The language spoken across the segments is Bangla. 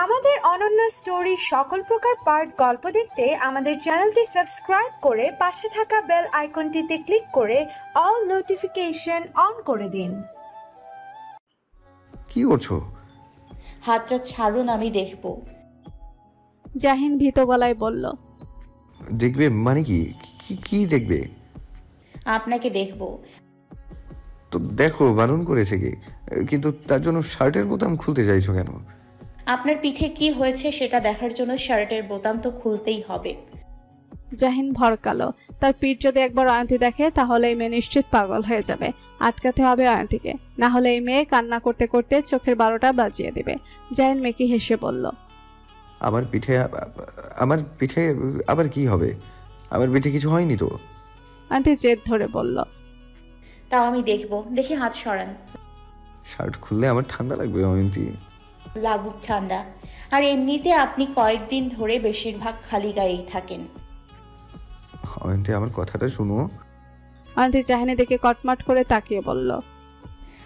আমাদের অনন্য স্টোরি সকল প্রকার পার্ট গল্প দেখতে আমাদের চ্যানেলটি সাবস্ক্রাইব করে পাশে থাকা বেল আইকনটিতে ক্লিক করে অল নোটিফিকেশন অন করে দিন। কি করছো? হাতটা ছাড়ুন, আমি দেখব। জাহিন ভীত গলায় বলল। দেখবে মানে কি? কি দেখবে? আপনাকে দেখব। তো দেখো, বারণ করেছে কি? কিন্তু তার জন্য শার্টের বোতাম খুলতে চাইছো কেন? আপনার পিঠে কি হয়েছে সেটা দেখার জন্য শার্টের বোতাম তো খুলতেই হবে। জাহিন ভরকালো। তার পিঠ যদি একবার অয়ন্তী দেখে তাহলে এই মেয়ে নিশ্চিত পাগল হয়ে যাবে। আটকাতে হবে অয়ন্তীকে, না হলে এই মেয়ে কান্না করতে করতে চোখের 12টা বাজিয়ে দিবে। জাহিন মেকি হেসে বলল, আমার পিঠে আবার কি হবে? আমার পিঠে কিছু হয়নি তো। অয়ন্তী জেদ ধরে বলল, তাও আমি দেখব। দেখি হাত সরান। শার্ট খুললে আমার ঠান্ডা লাগবে অয়ন্তী। লাগুক ঠান্ডা। আর এমনিতে আপনি কয়েকদিন ধরে বেশিরভাগ খালি গায়েই থাকেন। অয়ন্তী, আমার কথাটা শুনো। অয়ন্তী জাহিনের দিকে কটমট করে তাকিয়ে বলল,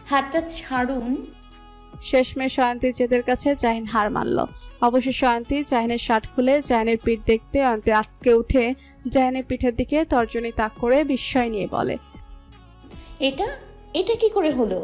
হাতটা ছাড়ুন। শেষমেশ অয়ন্তীর জেদের কাছে জাহিন হার মানল। অবশেষে অয়ন্তী জাহিনের শার্ট খুলে জাহিনের পিঠ দেখতে অয়ন্তী আটকে উঠে জাহিনের পিঠের দিকে তর্জনী তাক করে বিস্ময় নিয়ে বলে, এটা কি করে হলো?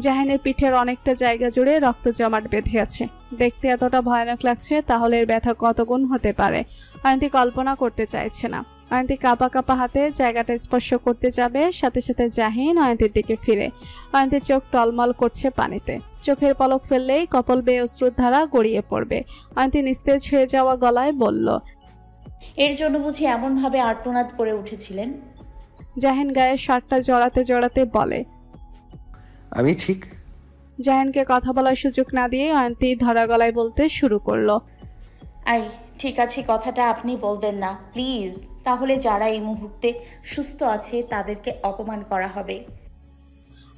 জাহিনের পিঠের অনেকটা জায়গা জুড়ে রক্ত জমাট বেঁধে আছে। দেখতে এতটা ভয়ানক লাগছে, তাহলে এর ব্যথা কত গুণ হতে পারে অয়ন্তী কল্পনা করতে চাইছে না। অয়ন্তী কাঁপা কাঁপা হাতে জায়গাটা স্পর্শ করতে যাবে, সাথে সাথে জাহিন অয়ন্তীর দিকে ফিরে। অয়ন্তীর চোখ টলমল করছে পানিতে। চোখের পলক ফেললেই কপাল বেয়ে অশ্রুর ধারা গড়িয়ে পড়বে। অয়ন্তী নিস্তেজ হয়ে যাওয়া গলায় বলল, এর জন্য বুঝি এমন ভাবে আর্তনাদ করে উঠেছিলেন? জাহিন গায়ে শার্টটা জড়াতে জড়াতে বলে, আমি ঠিক। জাহিনকে কথা বলার সুযোগ না দিয়ে অয়ন্তী ধরা গলায় বলতে শুরু করলো, ঠিক আছে, কথাটা আপনি বলবেন না প্লিজ। তাহলে যারা এই মুহূর্তে সুস্থ আছে তাদেরকে অপমান করা হবে।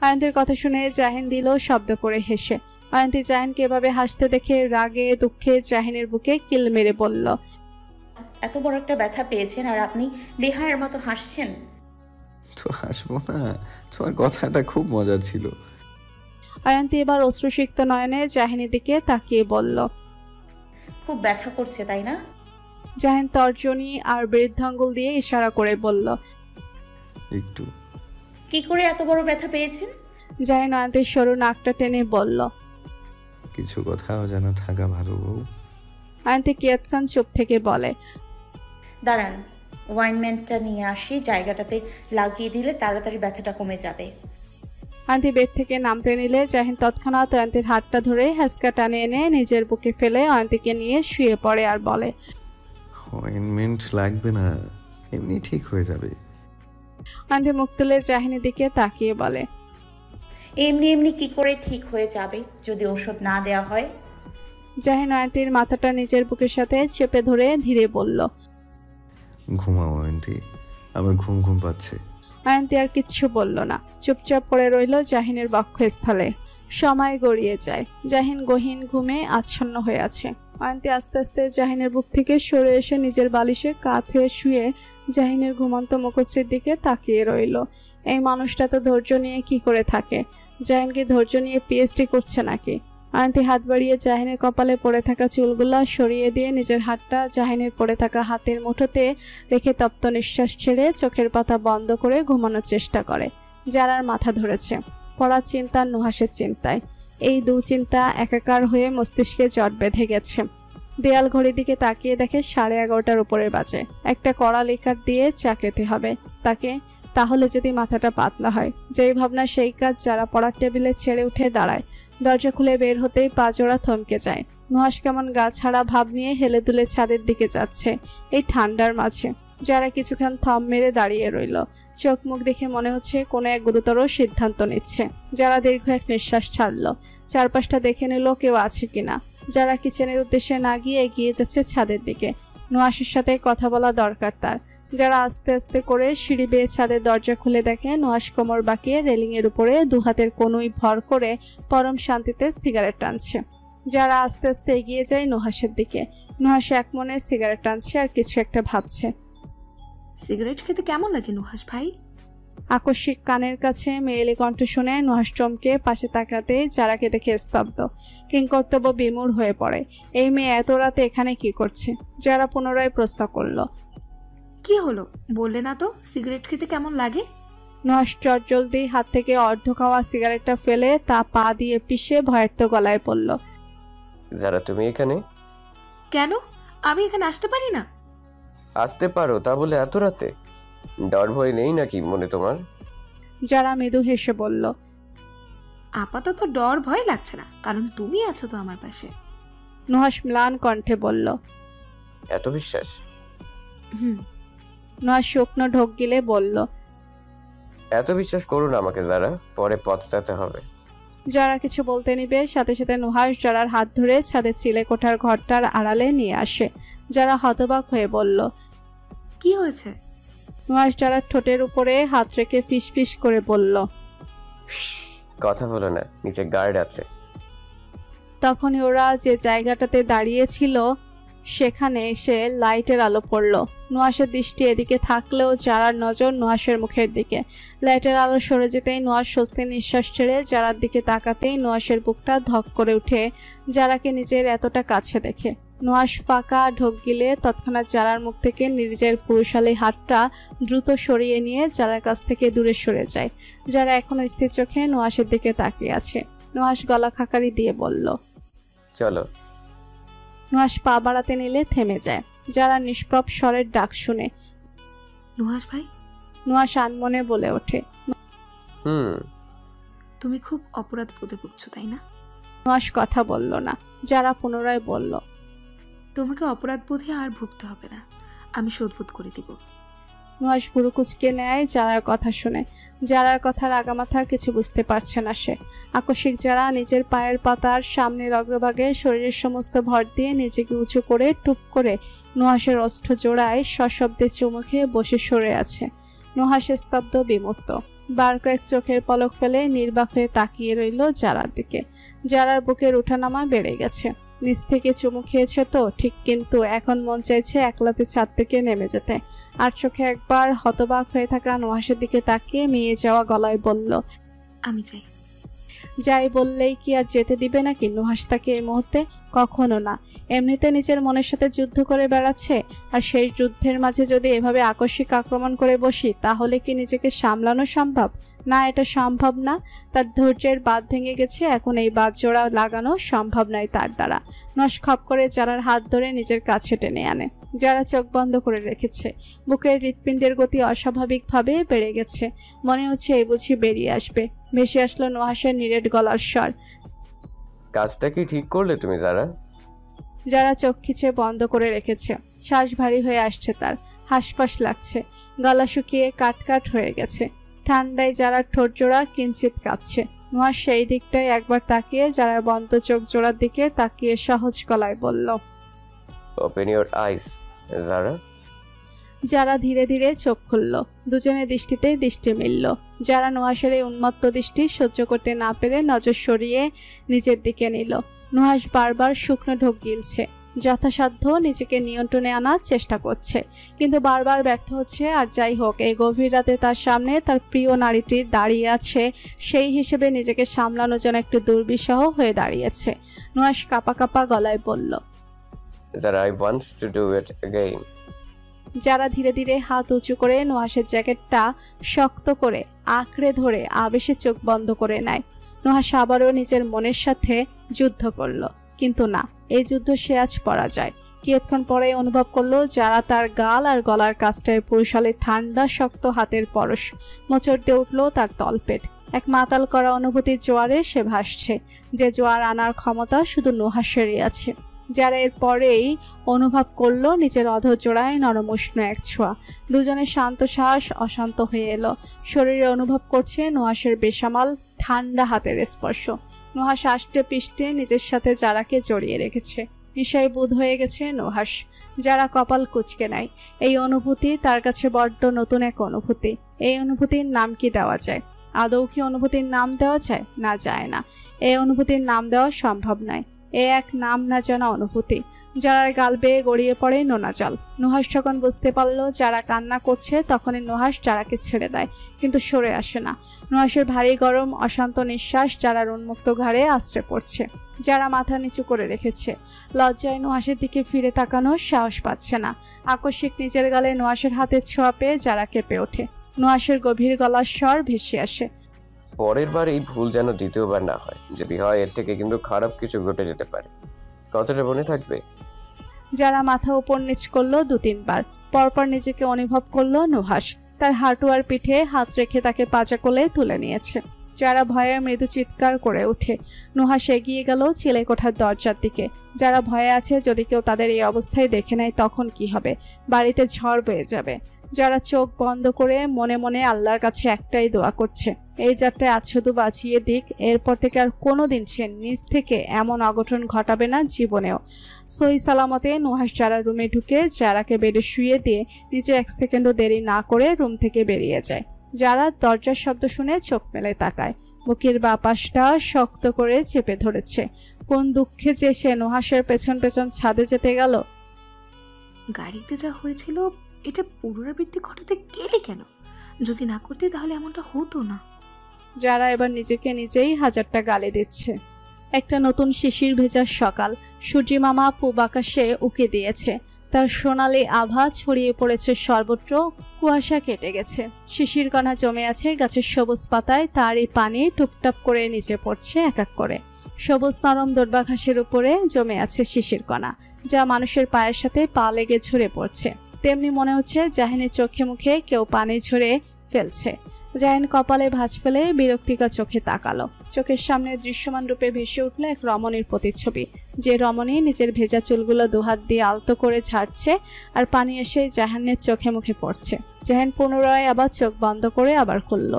অয়ন্তীর কথা শুনে জাহিন দিল শব্দ করে হেসে। অয়ন্তী জাহিনকে এভাবে হাসতে দেখে রাগে দুঃখে জাহিনের বুকে কিল মেরে বলল, এত বড় একটা ব্যথা পেয়েছেন আর আপনি বেহায়ের মতো হাসছেন। তো হাসবো না? তোমার কথাটা খুব মজা ছিল। অয়ন্তী এবার অশ্রুসিক্ত নয়নে জাহিনের দিকে তাকিয়ে বলল, খুব ব্যথা করছে তাই না? জাহিন তর্জনী আর বৃদ্ধাঙ্গুল দিয়ে ইশারা করে বলল, একটু। কি করে এত বড় ব্যথা পেয়েছেন? জাহিন অয়ন্তীর সরু নাকটা টেনে বলল, কিছু কথা অজানা থাকা ভালো বউ। অয়ন্তী কিয়ৎক্ষণ চুপ থেকে বলে, দাঁড়ান, ওয়াইনমেন্টটা নিয়ে আসি, জায়গাটাতে লাগিয়ে দিলে তাড়াতাড়ি ব্যথাটা কমে যাবে। অয়ন্তী বেড থেকে নামতে নিলে জাহিন তৎক্ষণাৎ অয়ন্তীর হাতটা ধরে হ্যাঁচকা টানে এনে নিজের বুকে ফেলে অয়ন্তীকে নিয়ে শুয়ে পড়ে আর বলে, অয়েনমেন্ট লাগবে না, এমনি ঠিক হয়ে যাবে। অয়ন্তী মুখ তুলে জাহিনের দিকে তাকিয়ে বলে, এমনি এমনি কি করে ঠিক হয়ে যাবে যদি ওষুধ না দেওয়া হয়? জাহিন অয়ন্তীর মাথাটা নিজের বুকের সাথে চেপে ধরে ধীরে বলল, ঘুমাও অয়ন্তী, আমার ঘুম ঘুম পাচ্ছে। অয়ন্তী আর কিচ্ছু বলল না, চুপচাপ পড়ে রইল জাহিনের বক্ষস্থলে। সময় গড়িয়ে যায়। জাহিন গহীন ঘুমে আচ্ছন্ন হয়ে আছে। অয়ন্তী আস্তে আস্তে জাহিনের বুক থেকে সরে এসে নিজের বালিশে কাত হয়ে শুয়ে জাহিনের ঘুমন্ত মুখশ্রীর দিকে তাকিয়ে রইল। এই মানুষটা তো ধৈর্য নিয়ে কি করে থাকে? জাহিন কি ধৈর্য নিয়ে পিএইচডি করছে নাকি? অয়ন্তী হাত বাড়িয়ে জাহিনের কপালে পড়ে থাকা চুলগুলো সরিয়ে দিয়ে নিজের হাতটা জাহিনের পড়ে থাকা হাতের মুঠোতে রেখে তপ্ত নিঃশ্বাস ছেড়ে চোখের পাতা বন্ধ করে ঘুমানোর চেষ্টা করে। যারার মাথা ধরেছে পড়ার চিন্তা, নুহাসের চিন্তায়। এই দু চিন্তা একাকার হয়ে মস্তিষ্কে জট বেঁধে গেছে। দেয়াল ঘড়ির দিকে তাকিয়ে দেখে 11:30টার উপরে বাজে। একটা কড়া লিকার দিয়ে চা খেতে হবে তাকে, তাহলে যদি মাথাটা পাতলা হয়। যেই ভাবনা সেই কাজ। যারা পড়ার টেবিলে ছেড়ে উঠে দাঁড়ায়। দরজা খুলে বের হতেই পা জোড়া থমকে যায়। নুহাস কেমন গা ছাড়া ভাব নিয়ে হেলে দুলে ছাদের দিকে যাচ্ছে এই ঠান্ডার মাঝে। যারা কিছুক্ষণ থম মেরে দাঁড়িয়ে রইল, চোখ মুখ দেখে মনে হচ্ছে কোনো এক গুরুতর সিদ্ধান্ত নিচ্ছে। যারা দীর্ঘ এক নিঃশ্বাস ছাড়ল, চারপাশটা দেখে নিল কেউ আছে কিনা। যারা কিচেনের উদ্দেশ্যে না গিয়ে এগিয়ে যাচ্ছে ছাদের দিকে। নুহাসের সাথে কথা বলা দরকার তার। যারা আস্তে আস্তে করে সিঁড়ি বেয়ে ছাদের দরজা খুলে দেখে নুহাস কোমর বাঁকিয়ে রেলিংয়ের উপরে দু হাতের কনুই ভর করে পরম শান্তিতে সিগারেট টানছে। যারা আস্তে আস্তে এগিয়ে যায় নুহাসের দিকে। নুহাস এক মনে সিগারেট টানছে আর কিছু একটা ভাবছে। সিগারেট খেতে কেমন লাগে নুহাস ভাই? আকস্মিক কানের কাছে মেয়েলি কণ্ঠ শুনে নুহাশ চমকে পাশে তাকাতে যারাকে দেখে স্তব্ধ, কিংকর্তব্য বিমূঢ় হয়ে পড়ে। এই মেয়ে এত রাতে এখানে কি করছে? যারা পুনরায় প্রশ্ন করল, কি হলো বললে না তো? সিগারেট খেতে কেমন লাগে? নুহাশ চটজলদি হাত থেকে অর্ধ খাওয়া সিগারেটটা ফেলে তা পা দিয়ে পিষে ভয়ার্থ গলায় পড়ল, যারা তুমি এখানে? কেন, আমি এখানে আসতে পারি না? আসতে পারো, তা বলে এত রাতে? ডর ভয় নেই নাকি মনে তোমার? যারা মৃদু হেসে বলল, আপাতত ডর ভয় লাগছে না, কারণ তুমি আছো তো আমার পাশে। নুহাশ ম্লান কণ্ঠে বলল, এত বিশ্বাস? নুহাশ শুকনো ঢোক গিলে বলল, এত বিশ্বাস করো না আমাকে যারা, পরে পথটাতে হবে। যারা কিছু বলতে নিবে সাথে সাথে নুহাশ যারার হাত ধরে ছাদের চিলে কোঠার ঘরটার আড়ালে নিয়ে আসে। যারা হতবাক হয়ে বলল, কি হয়েছে? নুহাশ যারার ঠোঁটের উপরে হাত রেখে ফিসফিস করে বলল, কথা বলো না, নিচে গার্ড আছে। তখনই ওরা যে জায়গাটাতে দাঁড়িয়েছিল সেখানে এসে লাইটের আলো পড়ল। নুহাশের দৃষ্টি এদিকে থাকলেও যারার নজর নুহাশের মুখের দিকে। লাইটের আলো সরে যেতেই নুহাশ স্বস্তির নিঃশ্বাস ছেড়ে যারার দিকে তাকাতেই নুহাশের বুকটা ধক করে উঠে যারাকে নিজের এতটা কাছে দেখে। নুহাশ ফাঁকা ঢোক গিলে তৎক্ষণাৎ যারার মুখ থেকে নিজের পুরুষালী হাতটা দ্রুত সরিয়ে নিয়ে যারার কাছ থেকে দূরে সরে যায়। যারা এখনো স্থির চোখে নুহাশের দিকে তাকিয়ে আছে। নুহাশ গলা খাকারি দিয়ে বলল, চলো। নুহাশ পা বাড়াতে নিলে থেমে যায়। যারা নিষ্প্রভ স্বরের ডাক শুনে নুহাশ ভাই। নুহাশ আনমনে বলে ওঠে, তুমি খুব অপরাধ বোধে ভুগছো তাই না? নুহাশ কথা বলল না। যারা পুনরায় বলল, তোমাকে অপরাধ বোধে আর ভুগতে হবে না, আমি শোধবোধ করে দিব। নুহাশ ভুরু কুচকে নেয় যারার কথা শুনে। যারার কথার আগামাথা কিছু বুঝতে পারছে না সে। আকস্মিক যারা নিজের পায়ের পাতার সামনের অগ্রভাগে শরীরের সমস্ত ভর দিয়ে নিজেকে উঁচু করে টুপ করে নুহাশের ওষ্ঠ জোড়ায় সশব্দে চুমু খেয়ে বসে সরে আছে। নুহাশ স্তব্ধ বিমূর্ত, বার কয়েক চোখের পলক ফেলে নির্বাক হয়ে তাকিয়ে রইল যারার দিকে। যারার বুকের ওঠানামা বেড়ে গেছে। নিচ থেকে চুমু খেয়েছে তো ঠিক, কিন্তু এখন মন চাইছে একলাপে ছাদ থেকে নেমে যেতে। আর চোখে একবার হতবাক হয়ে থাকা নুহাশের দিকে তাকিয়ে মেয়ে যাওয়া গলায় বলল, আমি চাই। যাই বললেই কি আর যেতে দিবে নাকি নুহাশ তাকে এই মুহূর্তে? কখনো না। এমনিতে নিজের মনের সাথে যুদ্ধ করে বেড়াচ্ছে, আর সেই যুদ্ধের মাঝে যদি এভাবে আকস্মিক আক্রমণ করে বসি তাহলে কি নিজেকে সামলানো সম্ভব? না, এটা সম্ভব না। তার ধৈর্যের বাঁধ ভেঙে গেছে, এখন এই বাঁধ জোড়া লাগানো সম্ভব নয় তার দ্বারা। নুহাশ খপ করে যারার হাত ধরে নিজের কাছে টেনে আনে। যারা চোখ বন্ধ করে রেখেছে। বুকের হৃৎপিণ্ডের গতি অস্বাভাবিকভাবে বেড়ে গেছে। মনে হচ্ছে এই বুঝি বেরিয়ে আসবে। ভেসে আসলো নুহাশের নিরেট গলার স্বর, কাজটা কি ঠিক করলে তুমি যারা? যারা চোখ খিচে বন্ধ করে রেখেছে। শ্বাস ভারী হয়ে আসছে তার, হাঁসফাঁস লাগছে, গলা শুকিয়ে কাটকাট হয়ে গেছে। ঠান্ডায় যারা ঠোঁট জোড়া কিঞ্চিত কাঁপছে। নুহাশ সেই দিকটায় একবার তাকিয়ে যারা বন্ধ চোখ জোড়ার দিকে তাকিয়ে সহজ গলায় বলল, ওপেন ইউর আইস যারা। যারা ধীরে ধীরে চোখ খুলল। দুজনের দৃষ্টিতে দৃষ্টি মিলল। যারা নুহাশের এই উন্মত্ত দৃষ্টি সহ্য করতে না পেরে নজর সরিয়ে নিজের দিকে নিল। নুহাশ বারবার শুকনো ঢোক গিলছে, যথাসাধ্য নিজেকে নিয়ন্ত্রণে আনার চেষ্টা করছে, কিন্তু বারবার ব্যর্থ হচ্ছে। আর যাই হোক, এই গভীর রাতে তার সামনে তার প্রিয় নারীটি দাঁড়িয়ে আছে, সেই হিসেবে নিজেকে সামলানো যেন একটু দুর্বিষহ হয়ে দাঁড়িয়েছে। নুহাশ কাঁপা কাঁপা গলায় বলল, যারা I want to do it again. যারা ধীরে ধীরে হাত উঁচু করে নুহাশের জ্যাকেটটা শক্ত করে আঁকড়ে ধরে আবেশে চোখ বন্ধ করে নেয়। নুহাশ আবারও নিজের মনের সাথে যুদ্ধ করল, কিন্তু না, এই যুদ্ধ সে আজ পরাজয়। কিয়ৎক্ষণ পরে অনুভব করলো যারা তার গাল আর গলার কাছটায় পুরুষালের ঠান্ডা শক্ত হাতের পরশ। মোচড় দিয়ে উঠল তার তলপেট। এক মাতাল করা অনুভূতির জোয়ারে সে ভাসছে, যে জোয়ার আনার ক্ষমতা শুধু নুহাশেরই আছে। যারা এর পরেই অনুভব করলো নিজের অধরজোড়ায় নরম উষ্ণ এক ছোঁয়া। দুজনের শান্ত শ্বাস অশান্ত হয়ে এলো। শরীরে অনুভব করছে নুহাশের বেসামাল ঠান্ডা হাতের স্পর্শ। নুহাশ আষ্টে পিষ্টে নিজের সাথে যারাকে জড়িয়ে রেখেছে। নেশায় বুঁদ হয়ে গেছে নুহাশ। যারা কপাল কুঁচকে নেয়। এই অনুভূতি তার কাছে বড্ড নতুন এক অনুভূতি। এই অনুভূতির নাম কি দেওয়া যায়? আদৌ কি অনুভূতির নাম দেওয়া যায়? না, যায় না। এই অনুভূতির নাম দেওয়া সম্ভব নয়। এ এক নাম না জানা অনুভূতি। যারার গাল বেয়ে গড়িয়ে পড়ে নোনা জল। নুহাস যখন বুঝতে পারল যারা কান্না করছে তখনই নুহাস যারাকে ছেড়ে দেয়, কিন্তু সরে আসে না। নুহাসের ভারী গরম অশান্ত নিঃশ্বাস যারার উন্মুক্ত ঘাড়ে আশ্রে পড়ছে। যারা মাথা নিচু করে রেখেছে, লজ্জায় নুহাসের দিকে ফিরে তাকানোর সাহস পাচ্ছে না। আকস্মিক নিজের গালে নুহাসের হাতের ছোঁয়া পেয়ে যারা কেঁপে ওঠে। নুহাসের গভীর গলার স্বর ভেসে আসে, পরের বার এই ভুল যেন দ্বিতীয়বার না হয়। যদি হয় এর থেকে কিন্তু খারাপ কিছু ঘটে যেতে পারে। কথাটা মনে থাকবে? যারা মাথা উপর নিচ করলো 2-3 বার। পরপর নিজেকে অনুভব করলো নুহাস তার হাঁটু আর পিঠে হাত রেখে তাকে পাজা কোলে তুলে নিয়েছে। যারা ভয়ে মৃদু চিৎকার করে ওঠে। নুহাস এগিয়ে গেল ছেলে কোঠার দরজার দিকে। যারা ভয়ে আছে যদি কেউ তাদের এই অবস্থায় দেখে নেয় তখন কি হবে? বাড়িতে ঝড় বয়ে যাবে। যারা চোখ বন্ধ করে মনে মনে আল্লাহর কাছে একটাই দোয়া করছে, এই যাত্রায় আজ শুধু বাঁচিয়ে দিক। এরপর থেকে আর কোনোদিন সে নিজ থেকে এমন অঘটন ঘটাবে না জীবনেও। সহি সালামতে নুহাস যারা রুমে ঢুকে যারাকে বেডে শুয়ে দিয়ে নিজে 1 সেকেন্ডও দেরি না করে রুম থেকে বেরিয়ে যায়। যারা দরজার শব্দ শুনে চোখ মেলে তাকায়। বুকের বাপাসটা শক্ত করে চেপে ধরেছে। কোন দুঃখে যে সে নুহাসের পেছন পেছন ছাদে যেতে গেল। গাড়িতে যা হয়েছিল এটা পুনরাবৃত্তি ঘটাতে গেলি কেন? যদি না করতে তাহলে এমনটা হতো না। যারা এবার নিজেকে নিজেই হাজারটা গালি দিচ্ছে। একটা নতুন শিশির ভেজার সকাল। সূর্যি মামা পূব আকাশে উকি দিয়েছে। তার সোনালি আভা ছড়িয়ে পড়েছে সর্বত্র। কুয়াশা কেটে গেছে। শিশির কণা জমে আছে গাছের সবুজ পাতায়। তারই পানি টুপটাপ করে নিচে পড়ছে এক এক করে। সবুজ নরম দোর্বা ঘাসের উপরে জমে আছে শিশির কণা, যা মানুষের পায়ের সাথে পা লেগে ঝরে পড়ছে। তেমনি মনে হচ্ছে জাহিনের চোখে মুখে কেউ পানি ঝরে ফেলছে। জাহিন কপালে ভাঁজ ফেলে বিরক্তিকর চোখে তাকালো। চোখের সামনে দৃশ্যমান রূপে ভেসে উঠল এক রমণীর প্রতিচ্ছবি। যে রমণী নিজের ভেজা চুলগুলো দুহাত দিয়ে আলতো করে ঝাড়ছে আর পানি এসে জাহানের চোখে মুখে পড়ছে। জাহান পুনরায় আবার চোখ বন্ধ করে আবার খুলল।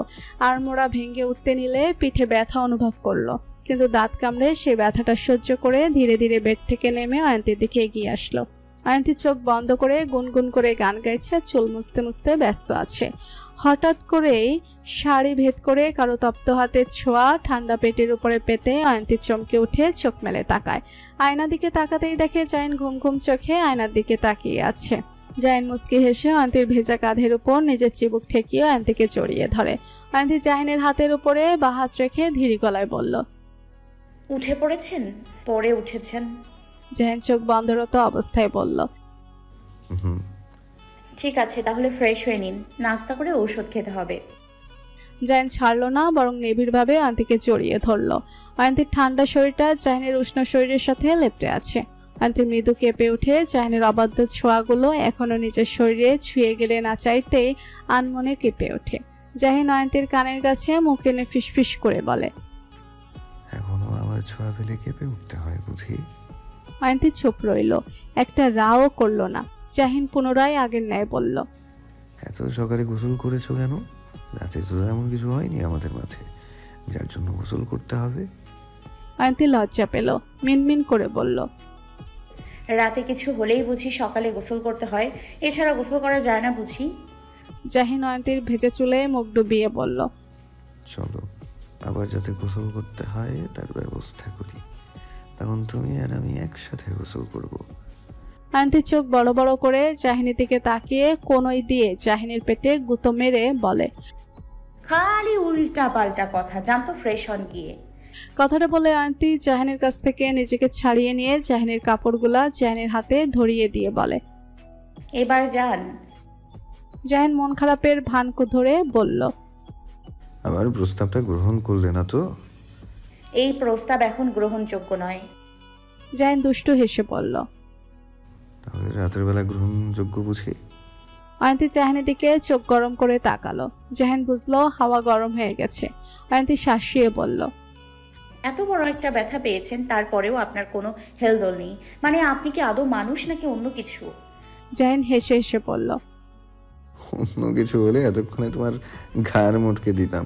আর মোড়া ভেঙে উঠতে নিলে পিঠে ব্যথা অনুভব করলো, কিন্তু দাঁত কামড়ে সেই ব্যথাটা সহ্য করে ধীরে ধীরে বেড থেকে নেমে অয়ন্তীর দিকে এগিয়ে আসলো। অয়ন্তী চোখ বন্ধ করে গুনগুন করে গান গাইছে আর চুল মুছতে মুছতে ব্যস্ত আছে। হঠাৎ করেই শাড়ি ভেদ করে কারো তপ্ত হাতের ছোঁয়া ঠান্ডা পেটের উপরে পেতে অয়ন্তী চমকে উঠে চোখ মেলে তাকায়। আয়নার দিকে তাকাতেই দেখে জাইন ঘুম ঘুম চোখে আয়নার দিকে তাকিয়ে আছে। জাইন মুস্কি হেসে অয়ন্তীর ভেজা কাঁধের উপর নিজের চিবুক ঠেকিয়ে অয়ন্তীকে জড়িয়ে ধরে। অয়ন্তী জাহিনের হাতের উপরে বাঁ হাত রেখে ধীরে গলায় বলল, উঠে পড়েছেন? পরে উঠেছেন? জাহিন চোখ বন্ধরত অবস্থায় বলল, ঠিক আছে, তাহলে ফ্রেশ হয়ে নিন, নাস্তা করে ঔষধ খেতে হবে। জাহিন ছাড়লো না, বরং নিবিড়ভাবে অয়ন্তীকে জড়িয়ে ধরল। অয়ন্তীর ঠান্ডা শরীরটা জাহিনের উষ্ণ শরীরের সাথে লেপ্টে আছে। অয়ন্তী মৃদু কেঁপে উঠে জাহিনের অবাধ্য ছোঁয়াগুলো এখনো নিজের শরীরে ছুঁয়ে গেলে না চাইতেই আনমনে কেঁপে ওঠে। জাহিন অয়ন্তীর কানের কাছে মুখ এনে ফিসফিস করে বলে, এখনো আমার ছোঁয়া পেলে কেঁপে উঠতে হয় বুঝি? অয়ন্তী চুপ রইল, একটা রাও করলো না। জাহিন পুনরায় আগের ন্যায় বলল, এত সকালে গোসল করেছো কেন? রাতে তো এমন কিছু হয়নি আমাদের মাঝে যার জন্য গোসল করতে হবে। অয়ন্তী লজ্জা পেল, মিনমিন করে বলল, রাতে কিছু হলেই বুঝি সকালে গোসল করতে হয়, এছাড়া গোসল করা যায় না বুঝি? জাহিন অয়ন্তীর ভেজে চুলে মুখ ডুবিয়ে বলল, চলো আবার যাতে গোসল করতে হয় তার ব্যবস্থা করি, তখন তুমি আর আমি একসাথে গোসল করব। অয়ন্তীর চোখ বড় বড় করে জাহিনের দিকে তাকিয়ে কোনই দিয়ে জাহিনের পেটে গুঁতো মেরে বলে, খালি উল্টা পাল্টা কথা, জানতো ফ্রেশ হন গিয়ে। কথাটা বলে অয়ন্তী জাহিনের কাছ থেকে নিজেকে ছাড়িয়ে নিয়ে জাহিনের কাপড়গুলা জাহিনের হাতে ধরিয়ে দিয়ে বলে, এবার যান। জাহিন মন খারাপের ভান ধরে বলল, আমার প্রস্তাবটা গ্রহণ করলে না তো? এই প্রস্তাব এখন গ্রহণযোগ্য নয়। জাহিন দুষ্টু হেসে বলল, তাহলে রাতের বেলা গ্রহণযোগ্য বুঝি? অয়ন্তী জাহিনের দিকে চোখ গরম করে তাকালো। জাহিন বুঝলো হাওয়া গরম হয়ে গেছে। অয়ন্তী শাসিয়ে বলল, এত বড় একটা ব্যথা পেয়েছেন, তারপরেও আপনার কোনো হেলদোল নেই। মানে আপনি কি আদৌ মানুষ নাকি অন্য কিছু? জাহিন হেসে হেসে বলল, অন্য কিছু হলে এতক্ষণে তোমার ঘাড় মোটকে দিতাম।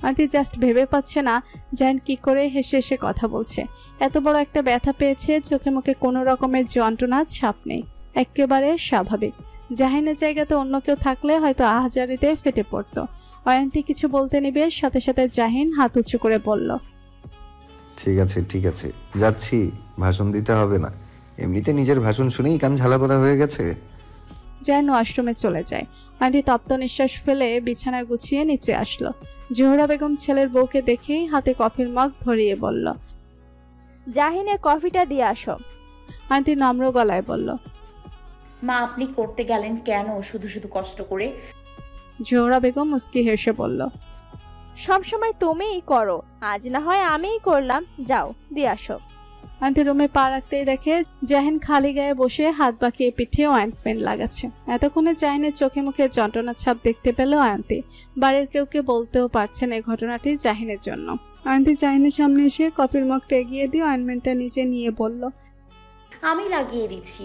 অয়ন্তী জাস্ট ভেবে পাচ্ছে না জাহিন কি করে হেসে হেসে কথা বলছে। এত বড় একটা ব্যথা পেয়েছে, চোখে মুখে কোনো রকমের যন্ত্রণার ছাপ নেই, একেবারে স্বাভাবিক। জাহিনের জায়গাতে অন্য কেউ থাকলে হয়তো আহাজারিতে ফেটে পড়তো। অয়ন্তী কিছু বলতে নিবে, সাথে সাথে জাহিন হাত উঁচু করে বলল, ঠিক আছে যাচ্ছি, ভাষণ দিতে হবে না, এমনিতে নিজের ভাষণ শুনেই কান ঝালাপালা হয়ে গেছে। জাহিন ওয়াশরুমে চলে যায়। অয়ন্তী তপ্ত নিঃশ্বাস ফেলে বিছানা গুছিয়ে নিচে আসলো। জোহরা বেগম ছেলের বউকে দেখেই হাতে কফির মগ ধরিয়ে বলল, জাহিনের কফিটা দিয়ে আসো। অয়ন্তী নম্র গলায় বলল। মা, আপনি করতে গেলেন কেন শুধু শুধু কষ্ট করে? জোহরা বেগম মুস্কি হেসে বলল, সবসময় তুমিই করো, আজ না হয় আমিই করলাম, যাও দিয়ে আসো। অয়ন্তী রুমে পা রাখতেই দেখে জাহিন খালি গায়ে বসে হাত বাঁকিয়ে পিঠে অয়েন্টমেন্ট লাগাচ্ছে। এতক্ষণে জাহিনের চোখে মুখে যন্ত্রণার ছাপ দেখতে পেল অয়ন্তী। বাড়ির কেউকে বলতেও পারছেন এই ঘটনাটি জাহিনের জন্য। অয়ন্তী জাহিনের সামনে এসে কফির মগটা এগিয়ে দিয়ে অয়েন্টমেন্টটা নিচে নিয়ে বলল, আমি লাগিয়ে দিচ্ছি।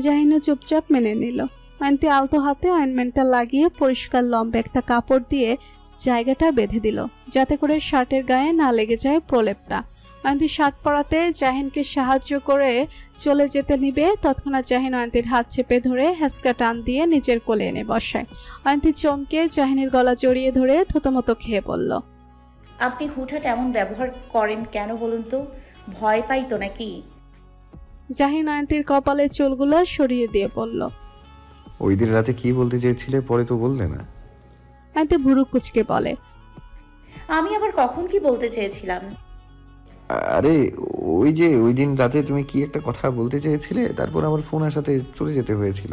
জাহিনও চুপচাপ মেনে নিল। অয়ন্তী আলতো হাতে অয়েন্টমেন্টটা লাগিয়ে পরিষ্কার লম্বা একটা কাপড় দিয়ে জায়গাটা বেঁধে দিল, যাতে করে শার্টের গায়ে না লেগে যায় প্রলেপটা। অয়ন্তী শার্ট পরাতে জাহিনকে সাহায্য করে চলে যেতে নিবে, তৎক্ষণাৎ জাহিন অয়ন্তীর হাত চেপে ধরে হ্যাঁচকা টান দিয়ে নিজের কোলে এনে বসায়। অয়ন্তী চমকে জাহিনের গলা জড়িয়ে ধরে থতমতো খেয়ে বলল, আপনি হুটহাট এমন ব্যবহার করেন কেন বলুন তো? ভয় পাই তো নাকি? জাহিন অয়ন্তীর কপালে চুলগুলো সরিয়ে দিয়ে বলল, ওই দিন রাতে কি বলতে চেয়েছিলে পরে তো বললে না। অয়ন্তী ভুরু কুচকে বলে, আমি আবার কখন কি বলতে চেয়েছিলাম? আরে ওই যে ওই দিন রাতে তুমি কি একটা কথা বলতে চেয়েছিলে, তারপর আমার ফোন আসাতে চলে যেতে হয়েছিল।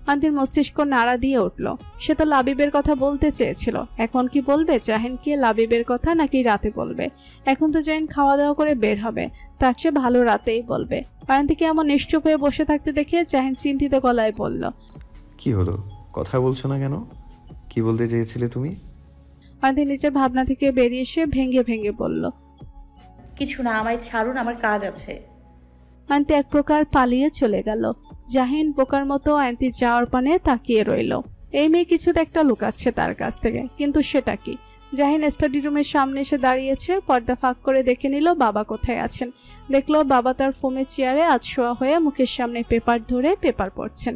অয়ন্তীর মস্তিষ্ক নাড়া দিয়ে উঠল। সে তো লাবিবের কথা বলতে চেয়েছিল, এখন কি বলবে? জাহিনকে লাবিবের কথা নাকি রাতে বলবে? এখন তো জাহিন খাওয়া দাওয়া করে বের হবে, তার চেয়ে ভালো রাতেই বলবে। অয়ন্তীকে এমন নিশ্চুপ হয়ে বসে থাকতে দেখে জাহিন চিন্তিত গলায় বলল, কি হলো, কথা বলছো না কেন? কি বলতে চেয়েছিলে তুমি? অয়ন্তী নিজের ভাবনা থেকে বেরিয়ে এসে ভেঙে ভেঙে বলল, কিছু না, আমায় ছাড়ুন, আমার কাজ আছে। অয়ন্তী এক প্রকার পালিয়ে চলে গেল। জাহিন বোকার মতো অয়ন্তী যাওয়ার পানে তাকিয়ে রইল। এই মেয়ে কিছুতে একটা লুকাচ্ছে তার কাছ থেকে, কিন্তু সেটা কি? জাহিন স্টাডি রুমের সামনে এসে দাঁড়িয়েছে। পর্দা ফাঁক করে দেখে নিল বাবা কোথায় আছেন। দেখলো বাবা তার ফোমের চেয়ারে আধশোয়া হয়ে মুখের সামনে পেপার ধরে পেপার পড়ছেন।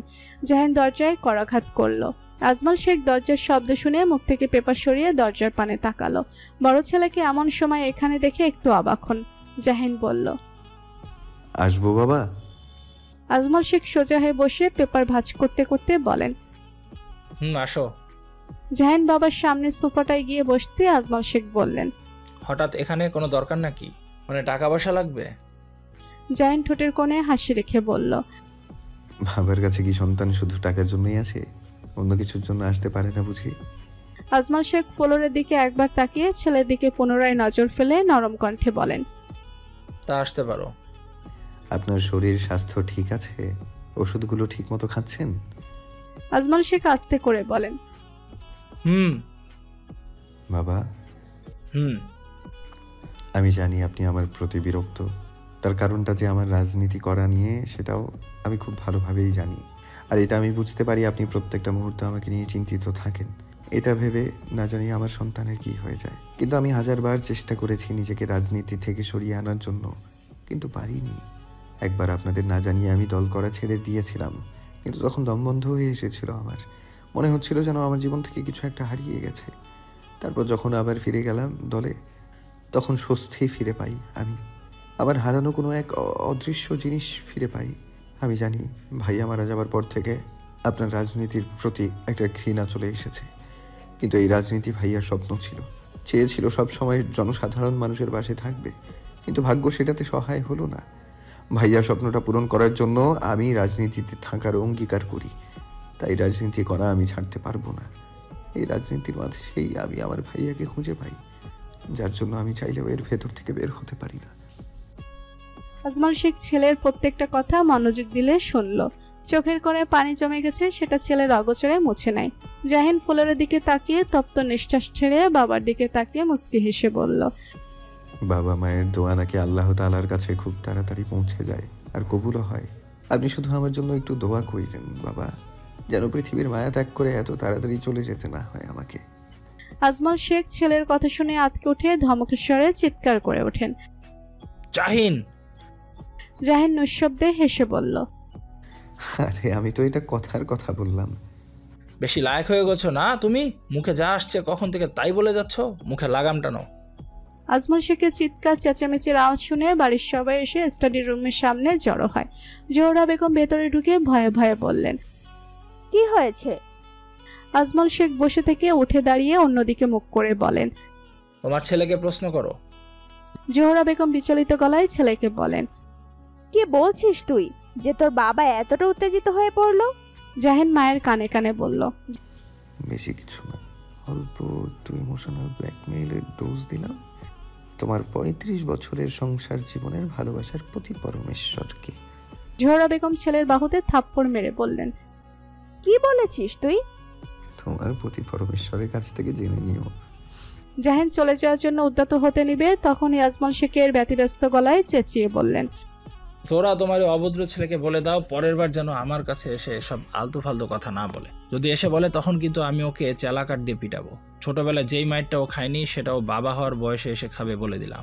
জাহিন দরজায় করাঘাত করলো। আজমল শেখ দরজার শব্দ শুনে মুখ থেকে পেপার সরিয়ে দরজার পানে তাকালো। বড় ছেলেকে এমন সময় এখানে দেখে একটু অবাক হন। জাহিন বলল, আসবো বাবা? আজমল শেখ সোজা হয়ে বসে পেপার ভাঁজ করতে করতে বলেন, আসো। জাহিন বাবার সামনে সোফাটায় গিয়ে বসতে আজমল শেখ বললেন, হঠাৎ এখানে কোনো দরকার নাকি? মানে টাকা পয়সা লাগবে? জাহিন ঠোঁটের কোণে হাসি রেখে বলল, বাবার কাছে কি সন্তান শুধু টাকার জন্যই আসে? অন্য কিছুর জন্য আসতে পারে না বুঝি? আজমল শেখ ফ্লোরের দিকে একবার তাকিয়ে ছেলের দিকে পুনরায় নজর ফেলে নরম কণ্ঠে বলেন, তা আসতে পারো। আপনার শরীর স্বাস্থ্য ঠিক আছে? ওষুধগুলো ঠিক মতো খাচ্ছেন? আজমল শেখ আস্তে করে বলেন, বাবা, আমি জানি আপনি আমার প্রতি বিরক্ত। তার কারণটা যে আমার রাজনীতি করা নিয়ে, সেটাও আমি খুব ভালোভাবেই জানি। আর এটা আমি বুঝতে পারি আপনি প্রত্যেকটা মুহূর্তে আমাকে নিয়ে চিন্তিত থাকেন, এটা ভেবে না জানি আমার সন্তানের কি হয়ে যায়। কিন্তু আমি হাজারবার চেষ্টা করেছি নিজেকে রাজনীতি থেকে সরিয়ে আনার জন্য, কিন্তু পারিনি। একবার আপনাদের না জানিয়ে আমি দল করা ছেড়ে দিয়েছিলাম, কিন্তু তখন দম বন্ধ হয়ে এসেছিল। আমার মনে হচ্ছিল যেন আমার জীবন থেকে কিছু একটা হারিয়ে গেছে। তারপর যখন আবার ফিরে গেলাম দলে, তখন স্বস্তি ফিরে পাই। আমি আবার হারানো কোনো এক অদৃশ্য জিনিস ফিরে পাই। আমি জানি ভাইয়া মারা যাওয়ার পর থেকে আপনার রাজনীতির প্রতি একটা ঘৃণা চলে এসেছে, কিন্তু এই রাজনীতি ভাইয়ার স্বপ্ন ছিল। চেয়েছিল সব সময় জনসাধারণ মানুষের পাশে থাকবে, কিন্তু ভাগ্য সেটাতে সহায় হলো না। ভাইয়ার স্বপ্নটা পূরণ করার জন্য আমি রাজনীতিতে থাকার অঙ্গীকার করি। তাই রাজনীতি করা আমি ছাড়তে পারবো না। এই রাজনীতির মাঝেই আমি আমার ভাইয়াকে খুঁজে পাই, যার জন্য আমি চাইলেও এর ভেতর থেকে বের হতে পারি না। আজমল শেখ ছেলের প্রত্যেকটা কথা মনোযোগ দিলে শুনল। চোখের কোণে পানি জমে গেছে, সেটা ছেলের অগোচরে মুছে নেয়। জাহিন ফ্লোরের দিকে তাকিয়ে তপ্ত নিঃশ্বাস ছেড়ে বাবার দিকে তাকিয়ে মুস্কি হেসে বলল, বাবা মায়ের দোয়া নাকি আল্লাহ তাআলার কাছে খুব তাড়াতাড়ি পৌঁছে যায় আর কবুলও হয়। আপনি শুধু আমার জন্য একটু দোয়া করিলেন বাবা, যেন পৃথিবীর মায়া ত্যাগ করে এত তাড়াতাড়ি চলে যেতে না হয় আমাকে। আজমল শেখ ছেলের কথা শুনে আঁতকে উঠে ধমকেশ্বরে চিৎকার করে ওঠেন। জাহিন! জাহিন নিঃশব্দে হেসে বলল, আরে আমি তো এটা কথার কথা বললাম। বেশি লায়ক হয়ে গেছো না তুমি? মুখে যা আসছে কখন থেকে তাই বলে যাচ্ছ, মুখে লাগাম টানো। আজমল শেখের চিৎকার চেঁচামেচির আওয়াজ শুনে বাড়ির সবাই এসে স্টাডি রুমের সামনে জড়ো হয়। জোহরা বেগম ভেতরে ঢুকে ভয়ে ভয়ে বললেন, কি হয়েছে? আজমল শেখ বসে থেকে উঠে দাঁড়িয়ে অন্যদিকে মুখ করে বলেন, তোমার ছেলেকে প্রশ্ন করো। জোহরা বেগম বিচলিত গলায় ছেলেকে বলেন, কি বলছিস তুই যে তোর বাবা এতটা উত্তেজিত হয়ে পড়লো? জাহিন মায়ের কানে কানে বলল, বেশি কিছু না, অল্প একটু ইমোশনাল ব্ল্যাকমেইলের ডোজ দিলাম তোমার 35 বছরের সংসার জীবনের ভালোবাসার প্রতি পরমেশ্বরকে। জোহরা বেগম ছেলের বাহুতে থাপ্পড় মেরে বললেন, কি বলেছিস তুই? তোমার প্রতি পরমেশ্বরের কাছ থেকে জেনে নিও। জাহিন চলে যাওয়ার জন্য উদ্যত হতে নিবে, তখনই আজমল শেখের ব্যতিব্যস্ত গলায় চেঁচিয়ে বললেন, তোরা তোমার ওই অভদ্র ছেলেকে বলে দাও পরের বার যেন আমার কাছে এসে সব আলতু ফালতু কথা না বলে। যদি এসে বলে তখন কিন্তু আমি ওকে চেলাকাট দিয়ে পিটাবো। ছোটবেলায় যেই মাইটটা ও খায়নি সেটাও বাবা হওয়ার বয়সে এসে খাবে বলে দিলাম।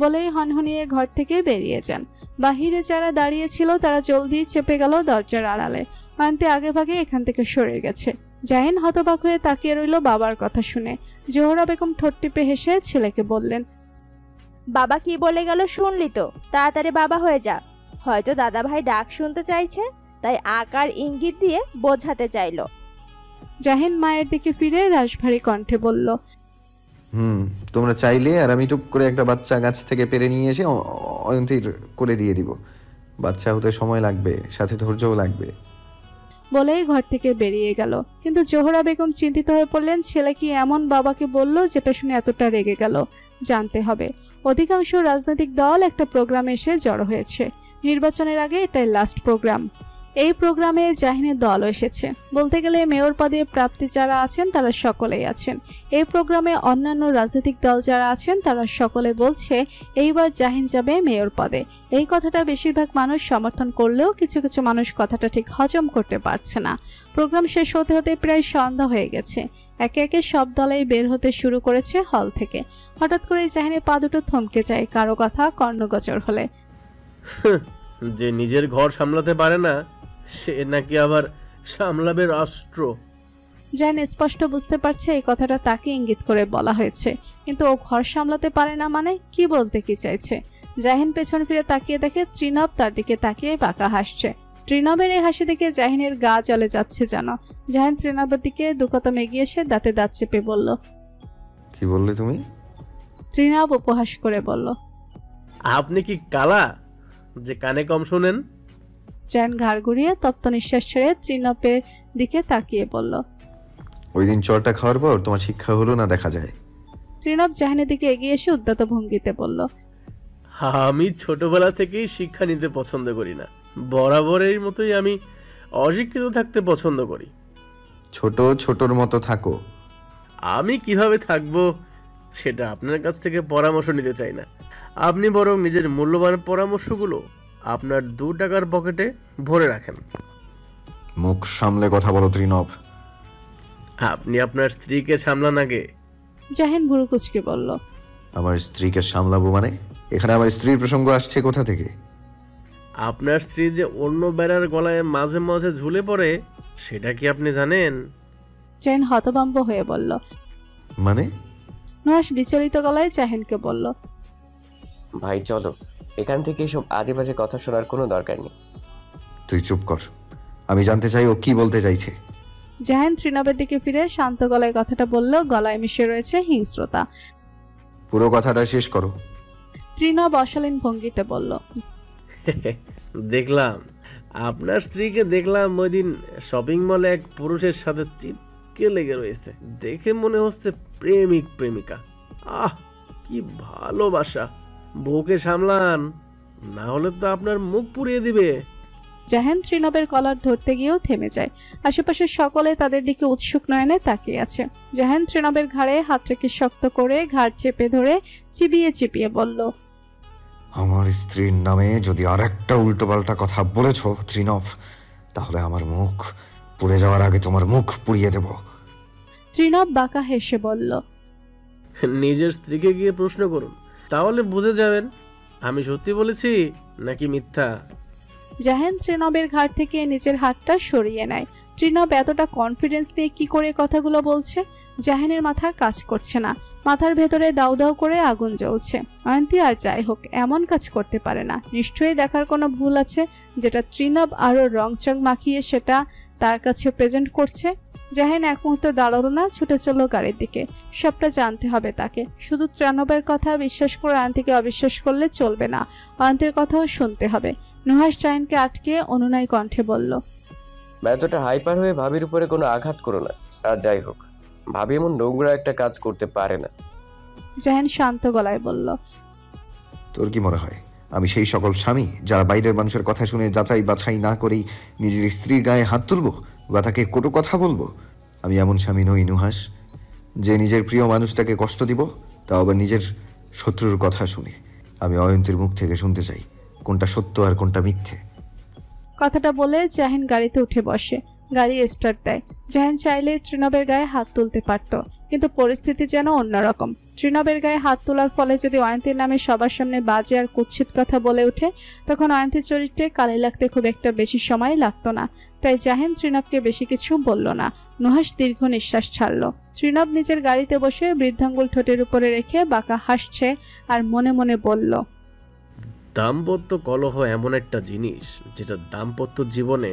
বলেই হনহনিয়ে ঘর থেকে বেরিয়ে যান। বাহিরে যারা দাঁড়িয়ে ছিল তারা জলদি চেপে গেল দরজার আড়ালে। অয়ন্তী আগে ভাগে এখান থেকে সরে গেছে। জাহিন হতবাক হয়ে তাকিয়ে রইল বাবার কথা শুনে। জোহরা বেগম ঠোঁট টিপে হেসে ছেলেকে বললেন, বাবা কি বলে গেল শুনলি তো? তাড়াতাড়ি বাবা হয়ে যা। হয়তো দাদা ভাই ডাক শুনতে চাইছে, তাই আকার ইঙ্গিত দিয়ে বোঝাতে চাইলো। জাহিন মায়ের দিকে ফিরে রাশভারী কণ্ঠে বলল, তোমরা চাইলে আর আমি টুপ করে একটা বাচ্চা গাছ থেকে পেরে নিয়ে এসে অয়ন্তীর করে দিয়ে দিব। বাচ্চা হতে সময় লাগবে, সাথে ধৈর্যও লাগবে। বলেই ঘর থেকে বেরিয়ে গেল। কিন্তু জোহরা বেগম চিন্তিত হয়ে পড়লেন, ছেলে কি এমন বাবাকে বলল যেটা শুনে এতটা রেগে গেল? জানতে হবে। অধিকাংশ রাজনৈতিক দল একটা প্রোগ্রামে এসে জড়ো হয়েছে। নির্বাচনের আগে এটাই লাস্ট প্রোগ্রাম। এই প্রোগ্রামে জাহিনের দলও এসেছে। বলতে গেলে মেয়র পদে প্রাপ্তি যারা আছেন তারা সকলেই আছেন। এই প্রোগ্রামে অন্যান্য রাজনৈতিক দল যারা আছেন তারা সকলে বলছে এইবার জাহিন যাবে মেয়র পদে। এই কথাটা বেশিরভাগ মানুষ সমর্থন করলেও কিছু কিছু মানুষ কথাটা ঠিক হজম করতে পারছে না। প্রোগ্রাম শেষ হতে হতে প্রায় সন্ধ্যা হয়ে গেছে। একে একে সব দলেই বের হতে শুরু করেছে হল থেকে। হঠাৎ করে জাহিনের পা দুটো থমকে যায় কারো কথা কর্ণগোচর হলে। যে নিজের ঘর সামলাতে পারে না সে নাকি আবার সামলাবে রাষ্ট্র। জাহিন স্পষ্ট বুঝতে পারছে এই কথাটা তাকে ইঙ্গিত করে বলা হয়েছে, কিন্তু ও ঘর সামলাতে পারে না মানে কি বলতে কি চাইছে। জাহিন পেছন ফিরে তাকিয়ে দেখে ত্রিনব তার দিকে তাকিয়ে বাঁকা হাসছে। ত্রিনবের এই হাসি দেখে জাহিনের গা জ্বলে যাচ্ছে যেন। জাহিন ত্রিনবের দিকে দুকদম এগিয়ে এসে দাঁতে দাঁত চেপে বলল, কি বললে তুমি? ত্রিনব উপহাস করে বলল, আপনি কি কালা যে কানে কম শোনেন? জাহিন ঘাড় ঘুরিয়ে তপ্ত নিঃশ্বাস ছেড়ে ত্রিনবের দিকে তাকিয়ে বলল, ওই দিন চরটা খাওয়ার পর তোমার শিক্ষা হলো না দেখা যায়। ত্রিনব জাহিনের দিকে এগিয়ে এসে উদ্যত ভঙ্গিতে বলল, আমি ছোটবেলা থেকেই শিক্ষা নিতে পছন্দ করি না। বরাবরের মতোই আমি অশিক্ষিত থাকতে পছন্দ করি। ছোট ছোটর মতো থাকো। আমি কিভাবে থাকবো সেটা আপনার কাছ থেকে পরামর্শ নিতে চাই না। আপনি বরং নিজের মূল্যবান পরামর্শগুলো আপনার 2 টাকার পকেটে ভরে রাখেন। মুখ সামলে কথা বলো ত্রিনব। আপনি আপনার স্ত্রীকে সামলান আগে। জাহিন ভুরু কুঁচকে বলল, আমার স্ত্রীকে সামলাবো মানে? এখানে আমার স্ত্রীর প্রসঙ্গ আসছে কোথা থেকে? আপনার স্ত্রী যে অন্য বেড়ার গলায় মাঝে মাঝে ঝুলে পড়ে সেটা কি আপনি জানেন? জাহিন হতভম্ব হয়ে বলল, মানে? নুহাশ বিচলিত গলায় জাহিনকে বলল, ভাই চলো, এখান থেকে এসব আজে বাজে কথা শোনার কোনো দরকার নেই। তুই চুপ কর, আমি জানতে চাই ও কি বলতে চাইছে। জাহিন ত্রিনবের দিকে ফিরে শান্ত গলায় কথাটা বলল, গলায় মিশে রয়েছে হিংস্রতা। পুরো কথাটা শেষ করো। ত্রিনব অশালীন ভঙ্গিতে বলল, দেখলাম আপনার স্ত্রীকে দেখলাম ওই দিন শপিং মলে এক পুরুষের সাথে চিপকে লেগে রয়েছে। দেখে মনে হচ্ছে প্রেমিক প্রেমিকা। আহ কি ভালোবাসা! বউকে সামলান, না হলে তো আপনার মুখ পুড়িয়ে দিবে। জাহিন ত্রিনবের কলার ধরতে গিয়েও থেমে যায়। আশেপাশের সকলে তাদের দিকে উৎসুক নয়নে তাকিয়ে আছে। জাহিন ত্রিনবের ঘাড়ে হাত রেখে শক্ত করে ঘাড় চেপে ধরে চিবিয়ে চিবিয়ে বলল, আমার স্ত্রীর নামে যদি আর একটা উল্টোপাল্টা কথা বলেছ ত্রিনব, তাহলে আমার মুখ পুড়ে যাওয়ার আগে তোমার মুখ পুড়িয়ে দেব। ত্রিনব বাঁকা হেসে বলল, নিজের স্ত্রীকে গিয়ে প্রশ্ন করুন, তাহলে বুঝে যাবেন আমি সত্যি বলেছি নাকি মিথ্যা। জাহিন ত্রিনবের ঘাড় থেকে নিজের হাতটা সরিয়ে নেয়। ত্রিনব এতটা কনফিডেন্স নিয়ে কি করে কথাগুলো বলছে? জাহিনের মাথা কাজ করছে না, মাথার ভেতরে দাউ দাউ করে আগুন জ্বলছে। অয়ন্তী আর যাই হোক এমন কাজ করতে পারে না, নিশ্চয়ই দেখার কোনো ভুল আছে যেটা ত্রিনব আরও রংচং মাখিয়ে সেটা তার কাছে প্রেজেন্ট করছে। জাহিন এক মুহূর্তে দাঁড়ালো না, ছুটে চলল গাড়ির দিকে। সবটা জানতে হবে তাকে। শুধু ত্রিনবের কথা বিশ্বাস করে অয়ন্তীকে অবিশ্বাস করলে চলবে না, অয়ন্তীর কথাও শুনতে হবে। নুহাস জাহিনকে আটকে অনুনয় কণ্ঠে বলল, এতটা হাইপার হয়ে ভাবির উপরে কোনো আঘাত করো না। আর যাই হোক, ভাবি এমন নোংরা একটা কাজ করতে পারে না। জাহিন শান্ত গলায় বলল, তোর কি মনে হয় আমি সেই সকল স্বামী যারা বাইরের মানুষের কথা শুনে যাচাই বাছাই না করেই নিজের স্ত্রীর গায়ে হাত তুলবো বা তাকে কটু কথা বলবো? আমি এমন স্বামী নই নুহাস, যে নিজের প্রিয় মানুষটাকে কষ্ট দিব, তাও আবার নিজের শত্রুর কথা শুনে। আমি অয়ন্তীর মুখ থেকে শুনতে চাই কোনটা সত্য আর কোনটা মিথ্যে। কথাটা বলে জাহিন গাড়িতে উঠে বসে। গাড়ি স্টার্ট দেয়। জাহিন চাইলে ত্রিনবের গায়ে হাত তুলতে পারত, কিন্তু পরিস্থিতি যেন অন্যরকম। ত্রিনবের গায়ে হাত তোলার ফলে যদি অয়ন্তীর নামে সবার সামনে বাজে আর কুৎসিত কথা বলে ওঠে, তখন অয়ন্তীর চরিত্রে কালি লাগতে খুব একটা বেশি সময় লাগতো না। তাই জাহিন ত্রিনবকে বেশি কিছু বলল না। নুহাস দীর্ঘ নিঃশ্বাস ছাড়ল। ত্রিনব নিজের গাড়িতে বসে বৃদ্ধাঙ্গুল ঠোঁটের উপরে রেখে বাঁকা হাসছে আর মনে মনে বলল, দাম্পত্য কলহ এমন একটা জিনিস যেটা দাম্পত্য জীবনে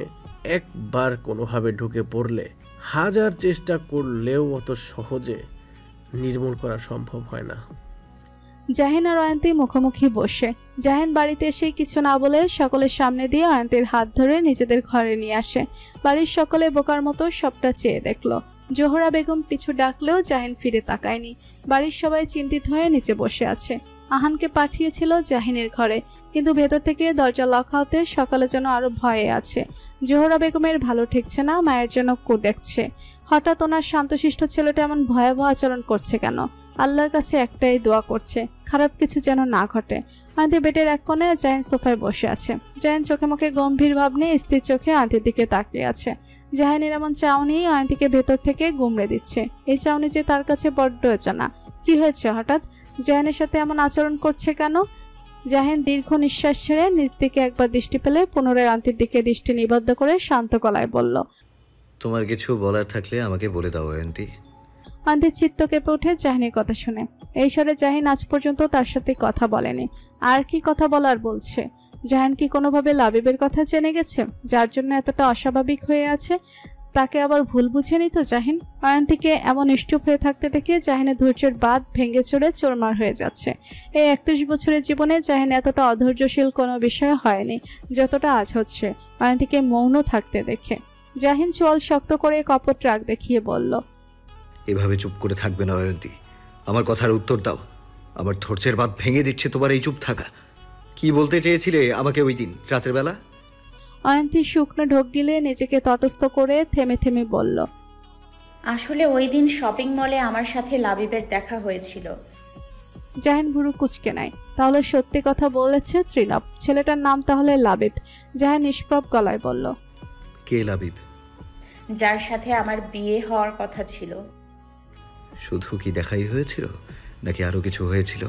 একবার কোনোভাবে ঢুকে পড়লে হাজার চেষ্টা করলেও অত সহজে নির্মূল করা সম্ভব হয় না। জাহিন আর অয়ন্তী মুখোমুখি বসে। জাহিন বাড়িতে এসে কিছু না বলে সকলের সামনে দিয়ে অয়ন্তীর হাত ধরে নিজেদের ঘরে নিয়ে আসে। বাড়ির সকলে বোকার মতো সবটা চেয়ে দেখলো। জোহরা বেগম পিছু ডাকলেও জাহিন ফিরে তাকায়নি। বাড়ির সবাই চিন্তিত হয়ে নিচে বসে আছে। আহানকে পাঠিয়েছিল জাহিনের ঘরে, কিন্তু ভেতর থেকে দরজা লক হতে সকালে যেন আরো ভয়ে আছে। জোহরা বেগমের ভালো ঠেকছে না, মায়ের জন্য কু ডাকছে। হঠাৎ ওনার শান্তশিষ্ট ছেলেটা এমন ভয়াবহ আচরণ করছে কেন? আল্লাহর কাছে একটাই দোয়া করছে, খারাপ কিছু যেন না ঘটে। আন্টি বেডের এক কোণে, জাহিন সোফায় বসে আছে। জাহিন চোখে মুখে গম্ভীর ভাব নিয়ে স্থির চোখে আন্টির দিকে তাকিয়ে আছে। জাহিনের এমন চাউনি আন্টিকে ভেতর থেকে গুমড়ে দিচ্ছে। এই চাউনি যে তার কাছে বড্ড অজানা। কি হয়েছে হঠাৎ? জাহিনের সাথে এমন আচরণ করছে কেন? জাহিন দীর্ঘ নিঃশ্বাস ছেড়ে নিজ দিকে একবার দৃষ্টি পেলে পুনরায় আন্টির দিকে দৃষ্টি নিবদ্ধ করে শান্ত গলায় বলল, তোমার কিছু বলার থাকলে আমাকে বলে দাও আন্টি। আন্টির চিত্ত কেঁপে ওঠে জাহিনের কথা শুনে। এই স্বরে জাহিন আজ পর্যন্ত তার সাথে কথা বলেনি। আর কি কথা বলার বলছে? জাহিন কি কোনোভাবে লাবিবের কথা জেনে গেছে, যার জন্য এতটা অস্বাভাবিক হয়ে আছে? তাকে আবার ভুল বুঝে নিত জাহিন? অয়ন্তীকে এমন নিষ্ঠুপ হয়ে থাকতে দেখে জাহিনের ধৈর্যের বাঁধ ভেঙে চড়ে চোরমার হয়ে যাচ্ছে। এই 31 বছরের জীবনে জাহিন এতটা অধৈর্যশীল কোনো বিষয় হয়নি যতটা আজ হচ্ছে অয়ন্তীকে মৌন থাকতে দেখে। জাহিন চোয়াল শক্ত করে কপট রাগ দেখিয়ে বলল, এভাবে চুপ করে থাকবে না অয়ন্তী, আমার কথার উত্তর দাও। আমার ধৈর্যের বাঁধ ভেঙে দিচ্ছে তোমার এই চুপ থাকা। কি বলতে চেয়েছিলে আমাকে ওই দিন রাতের বেলা? অয়ন্তী শুকনো ঢোক গিলে নিজেকে তটস্থ করে থেমে থেমে বলল, আসলে ওই দিন শপিং মলে আমার সাথে লাবিবের দেখা হয়েছিল। জাহিন ভুরু কুচকে নাই। তাহলে সত্যি কথা বলেছে ত্রিনব। ছেলেটার নাম তাহলে লাবিব। জাহিন নিষ্প্রভ গলায় বলল, কে লাবিব? যার সাথে আমার বিয়ে হওয়ার কথা ছিল। শুধু কি দেখাই হয়েছিল নাকি আরো কিছু হয়েছিল?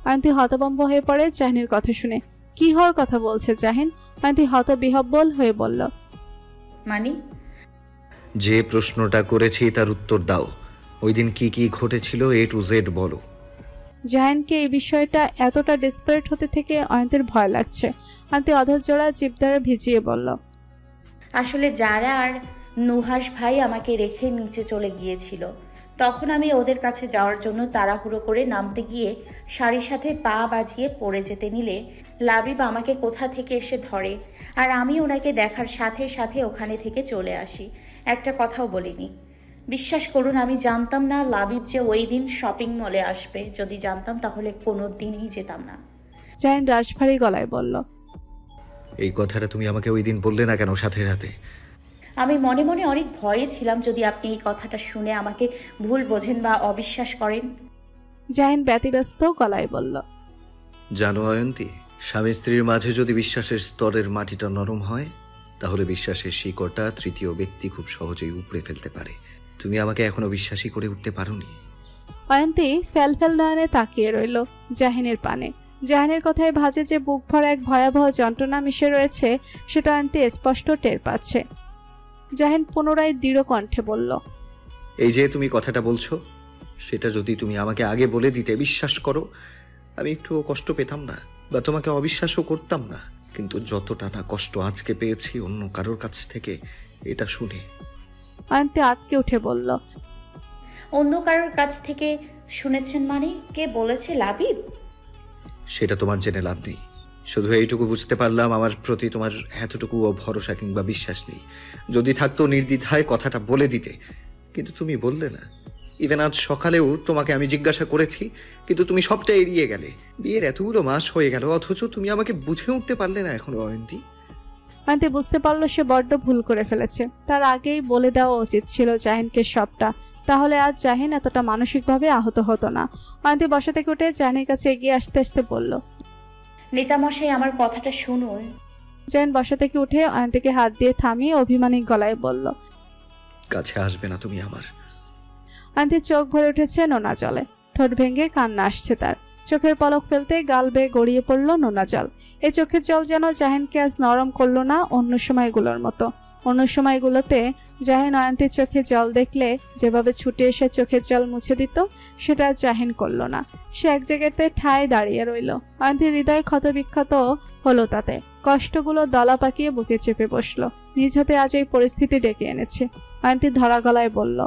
অয়ন্তী হতভম্ব হয়ে পড়ে জাহিনের কথা শুনে। কি হওয়ার কথা বলছে জাহিন? অয়ন্তী হতবিহ্বল হয়ে বলল, মানে? যে প্রশ্নটা করেছি তার উত্তর দাও। ওই দিন কি কি ঘটেছিল A to Z বলো। জাহিনকে এই বিষয়টা এতটা ডেসপারেট হতে থেকে অয়ন্তীর ভয় লাগছে। অয়ন্তী অধৈর্যরা জিভ দ্বারা ভিজিয়ে বলল, আসলে যারা আর নুহাস ভাই আমাকে রেখে নিচে চলে গিয়েছিল, তখন আমি ওদের কাছে যাওয়ার জন্য তাড়াহুড়ো করে নামতে গিয়ে শাড়ির সাথে পা বাজিয়ে পড়ে যেতে নিলে লাবিব আমাকে কোথা থেকে এসে ধরে, আর আমি ওনাকে দেখার সাথে সাথে ওখানে থেকে চলে আসি। একটা কথাও বলিনি। বিশ্বাস করুন, আমি জানতাম না লাবিব যে ওই দিন শপিং মলে আসবে। যদি জানতাম তাহলে কোনো দিনই যেতাম না। জাহিন রাশভারী গলায় বলল, এই কথাটা তুমি আমাকে ওই দিন বললে না কেন সাথে সাথে? আমি মনে মনে অনেক ভয়ে ছিলাম যদি আপনি এই কথাটা শুনে আমাকে ভুল বোঝেন বা অবিশ্বাস করেন। জাহিন ব্যতিব্যস্ত গলায় বলল, জানো অয়ন্তী, স্বামী স্ত্রীর মাঝে যদি বিশ্বাসের স্তরের মাটিটা নরম হয়, তাহলে বিশ্বাসের শিকড়টা তৃতীয় ব্যক্তি খুব সহজেই উপড়ে ফেলতে পারে। তুমি আমাকে এখনো বিশ্বাসী করে উঠতে পারোনি। অয়ন্তী ফ্যালফ্যাল নয়নে তাকিয়ে রইল জাহিনের পানে। জাহিনের কথায় ভাজে যে বুক ভরা এক ভয়াবহ যন্ত্রণা মিশে রয়েছে, সেটা অয়ন্তী স্পষ্ট টের পাচ্ছে। জাহিন পুনরায় দৃঢ় কণ্ঠে বলল, এই যে তুমি কথাটা বলছো, সেটা যদি তুমি আমাকে আগে বলে দিতে, বিশ্বাস করো আমি একটুও কষ্ট পেতাম না বা তোমাকে অবিশ্বাসও করতাম না। কিন্তু যতটা না কষ্ট আজকে পেয়েছি অন্য কারোর কাছ থেকে এটা শুনে। অয়ন্তী আতকে উঠে বলল, অন্য কারোর কাছ থেকে শুনেছেন মানে? কে বলেছে? লাবিব? সেটা তোমার জেনে লাভ নেই। শুধু এইটুকু বুঝতে পারলাম আমার প্রতি তোমার এতটুকুও ভরসা কিংবা বিশ্বাস নেই। যদি থাকতো নির্দ্বিধায় কথাটা বলে দিতে, কিন্তু তুমি বললে না। ইভেন আজ সকালেও তোমাকে আমি জিজ্ঞাসা করেছি, কিন্তু তুমি সবটা এড়িয়ে গেলে। বিয়ের এতগুলো মাস হয়ে গেল, অথচ তুমি আমাকে বুঝে উঠতে পারলে না এখনো অয়ন্তী। অয়ন্তী বুঝতে পারলো সে বড্ড ভুল করে ফেলেছে। তার আগেই বলে দেওয়া উচিত ছিল জাহিনকে সবটা, তাহলে আজ জাহিন এতটা মানসিকভাবে আহত হতো না। অয়ন্তী বসা থেকে উঠে জাহিনের কাছে এগিয়ে আসতে আসতে বলল, নেতামশাই আমার কথাটা শুনুন। জাহিন বসা থেকে উঠে অয়ন্তীকে হাত দিয়ে থামিয়ে অভিমানী গলায় বলল, কাছে আসবে না তুমি আমার। অয়ন্তীর চোখ ভরে উঠেছে নোনা জলে, ঠোঁট ভেঙে কান্না আসছে তার। চোখের পলক ফেলতে গাল বেয়ে গড়িয়ে পড়ল নোনা জল। এই চোখের জল যেন জাহিনকে আজ নরম করলো না অন্য সময়গুলোর মতো। অন্য সময়গুলোতে জাহিন অয়ন্তীর চোখে জল দেখলে যেভাবে ছুটে এসে চোখের জল মুছে দিত, সেটা জাহিন করলো না। সে এক জায়গাতে ঠায় দাঁড়িয়ে রইল। অয়ন্তীর হৃদয় ক্ষতবিক্ষত হলো তাতে। কষ্টগুলো দলা পাকিয়ে বুকে চেপে বসলো। নিজ হাতে আজ এই পরিস্থিতি ডেকে এনেছে। অয়ন্তী ধরা গলায় বলল,